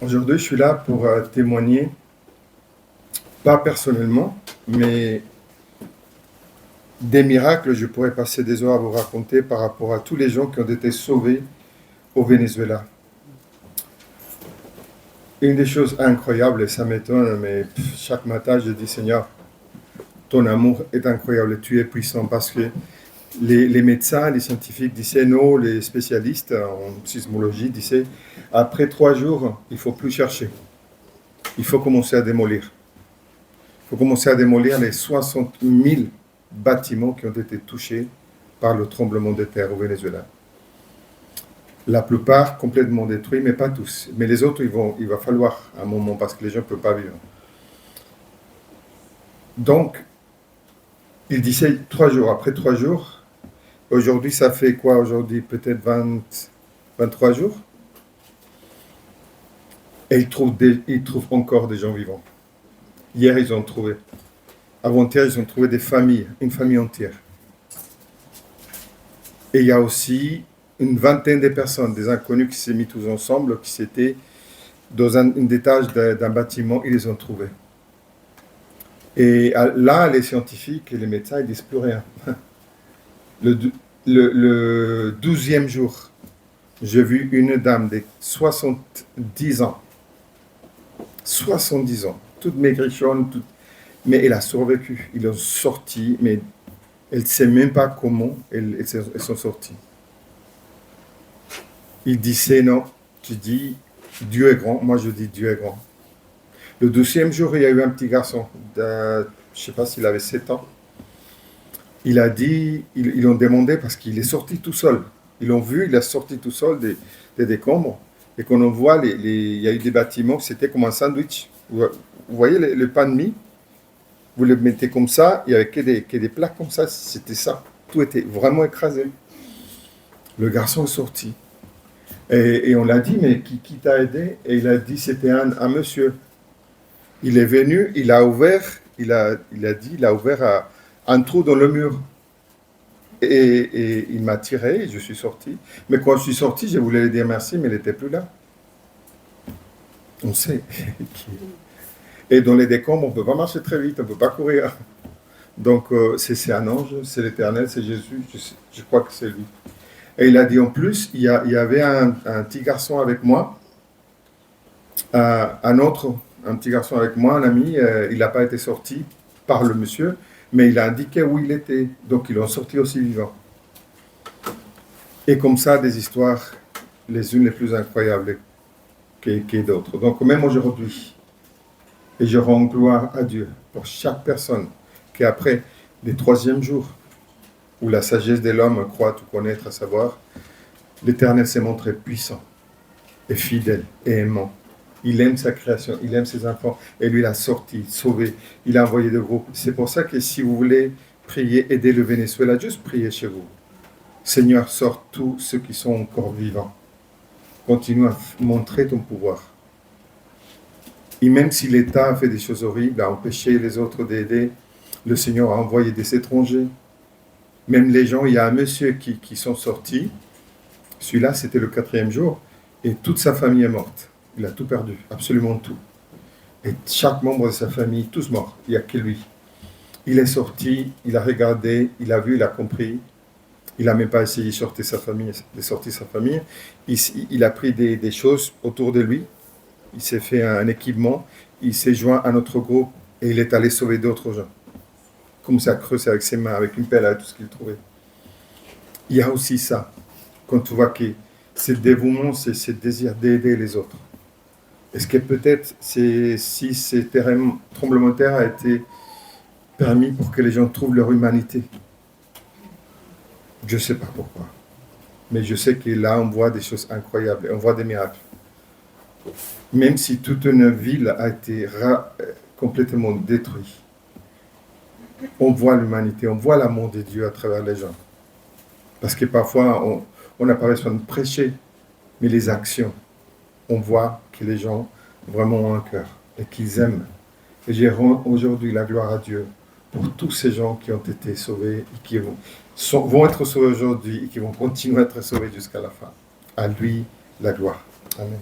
Aujourd'hui, je suis là pour témoigner, pas personnellement, mais des miracles. Je pourrais passer des heures à vous raconter par rapport à tous les gens qui ont été sauvés au Venezuela. Une des choses incroyables, et ça m'étonne, mais chaque matin, je dis, Seigneur, ton amour est incroyable, tu es puissant, parce que les médecins, les scientifiques disaient non, les spécialistes en sismologie disaient, après 3 jours, il ne faut plus chercher. Il faut commencer à démolir. Il faut commencer à démolir les 60 000 bâtiments qui ont été touchés par le tremblement de terre au Venezuela. La plupart complètement détruits, mais pas tous. Mais les autres, il va falloir un moment parce que les gens ne peuvent pas vivre. Donc, il disait 3 jours. Après 3 jours, aujourd'hui, ça fait quoi aujourd'hui? Peut-être 23 jours. Et ils trouvent encore des gens vivants. Hier, ils ont trouvé. Avant-hier, ils ont trouvé des familles, une famille entière. Et il y a aussi une vingtaine de personnes, des inconnus qui s'est mis tous ensemble, qui s'étaient dans une étage d'un bâtiment, ils les ont trouvés. Et là, les scientifiques et les médecins, ils disent plus rien. Le 12e jour, j'ai vu une dame de 70 ans. 70 ans. Toute maigrichonne, mais elle a survécu. Ils l'ont sortie, mais elle ne sait même pas comment elles sont sorties. Il disait non. Tu dis Dieu est grand. Moi, je dis Dieu est grand. Le 12e jour, il y a eu un petit garçon. Je ne sais pas s'il avait 7 ans. Il a dit, ils l'ont demandé parce qu'il est sorti tout seul. Ils l'ont vu, il est sorti tout seul des décombres. Et quand on voit, il y a eu des bâtiments, c'était comme un sandwich. Vous voyez le pain de mie? Vous le mettez comme ça, il n'y avait que des plaques comme ça, c'était ça. Tout était vraiment écrasé. Le garçon est sorti. Et on l'a dit, mais qui t'a aidé? Et il a dit, c'était un monsieur. Il est venu, il a ouvert un trou dans le mur. Et il m'a tiré, et je suis sorti. Mais quand je suis sorti, je voulais lui dire merci, mais il n'était plus là. On sait. Et dans les décombres, on ne peut pas marcher très vite, on ne peut pas courir. Donc, c'est un ange, c'est l'Éternel, c'est Jésus, je crois que c'est lui. Et il a dit en plus, il y avait un petit garçon avec moi, un petit garçon avec moi, un ami, il n'a pas été sorti par le monsieur, mais il a indiqué où il était. Donc, ils l'ont sorti aussi vivant. Et comme ça, des histoires, les unes les plus incroyables que d'autres. Donc, même aujourd'hui, et je rends gloire à Dieu pour chaque personne qui, après les 3e jours, où la sagesse de l'homme croit tout connaître, à savoir, l'Éternel s'est montré puissant et fidèle et aimant. Il aime sa création, il aime ses enfants, et lui, il a sorti, sauvé, il a envoyé de groupes. C'est pour ça que si vous voulez prier, aider le Venezuela, juste priez chez vous. Seigneur, sors tous ceux qui sont encore vivants. Continue à montrer ton pouvoir. Et même si l'État a fait des choses horribles, a empêché les autres d'aider, le Seigneur a envoyé des étrangers. Même les gens, il y a un monsieur qui sont sortis. Celui-là, c'était le 4e jour. Et toute sa famille est morte. Il a tout perdu, absolument tout. Et chaque membre de sa famille, tous morts. Il n'y a que lui. Il est sorti, il a regardé, il a vu, il a compris. Il n'a même pas essayé de sortir sa famille. Il a pris des choses autour de lui. Il s'est fait un équipement. Il s'est joint à notre groupe et il est allé sauver d'autres gens. Comme ça, creusé avec ses mains, avec une pelle, tout ce qu'il trouvait. Il y a aussi ça. Quand tu vois que c'est le dévouement, c'est le désir d'aider les autres. Est-ce que peut-être, si ce tremblement de terre a été permis pour que les gens trouvent leur humanité? Je ne sais pas pourquoi. Mais je sais que là, on voit des choses incroyables, on voit des miracles. Même si toute une ville a été complètement détruite, on voit l'humanité, on voit l'amour de Dieu à travers les gens. Parce que parfois, on n'a pas besoin de prêcher, mais les actions, on voit que les gens vraiment ont un cœur et qu'ils aiment. Et je rends aujourd'hui la gloire à Dieu pour tous ces gens qui ont été sauvés et qui vont être sauvés aujourd'hui et qui vont continuer à être sauvés jusqu'à la fin. À lui, la gloire. Amen.